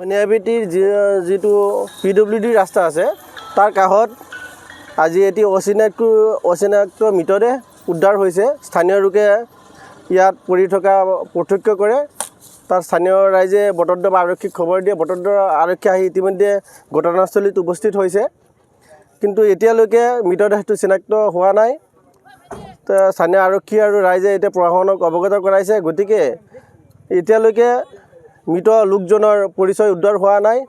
ধনিয়াবিটিৰ যিটো PWD ৰাস্তা আছে তাৰ কাষত আজি এটি অচিনাক্ত মৃতদেহ উদ্ধাৰ হৈছে। স্থানীয় লোকে ইয়াত পৰি থকা প্ৰত্যক্ষ কৰে। তাৰ স্থানীয় ৰাইজে বটদ্ৰৱা আৰক্ষীক খবৰ দিয়ে। বটদ্ৰৱা আৰক্ষী আহি ইতিমধ্যে ঘটনাস্থলীত উপস্থিত হৈছে, কিন্তু এতিয়ালৈকে মৃতদেহটো চিনাক্ত হোৱা নাই। স্থানীয় আৰক্ষী আৰু ৰাইজে এতিয়া প্ৰশাসনক অৱগত কৰাইছে। গতিকে এতিয়ালৈকে মৃত লোকজনৰ পৰিচয় উদ্ধাৰ হোৱা নাই।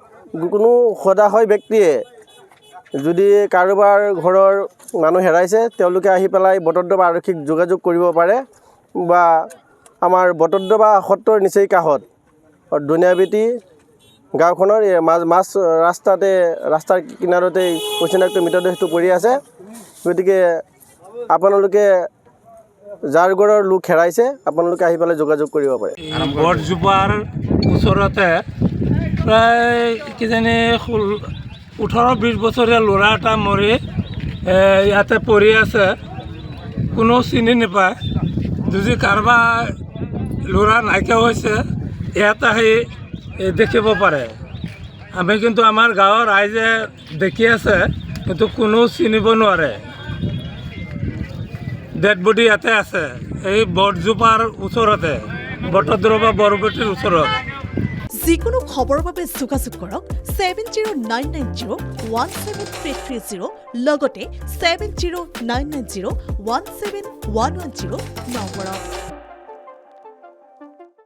কোনো সদাশয় ব্যক্তিয়ে যদি কাৰোবাৰ ঘৰৰ মানুহ হেৰাইছে তেওঁলোকে আহি পেলাই বটদ্ৰৱা আৰক্ষীক যোগাযোগ কৰিব পাৰে, বা আমাৰ বটদ্ৰৱা সত্ৰৰ নিচেই কাষত ধনিয়াবিটি গাঁওখনৰ ৰাস্তাৰ কিনাৰতে অচিনাক্ত মৃতদেহটো পৰি আছে। গতিকে আপোনালোকে যাৰ ঘৰৰ লোক হেৰাইছে আপোনালোকে আহি পেলাই যোগাযোগ কৰিব পাৰে। বটজোপাৰ ওচৰতে প্ৰায় কিজানি 18-20 বছৰীয়া ল'ৰা এটা মৰি ইয়াতে পৰি আছে, কোনো চিনি নাপায়। যদি কাৰোবাৰ ল'ৰা নাইকিয়া হৈছে ইয়াত আহি দেখিব পাৰে। আমি কিন্তু আমাৰ গাঁৱৰ ৰাইজে দেখি আছে, কিন্তু কোনো চিনিব নোৱাৰে। ডেড বডি ইয়াতে আছে, এই বটজোপাৰ ওচৰতে, বটদ্ৰৱা বৰবটিৰ ওচৰত। যিকোনো খবৰৰ বাবে যোগাযোগ কৰক 7099017330 লগতে 7099017110 নম্বৰত।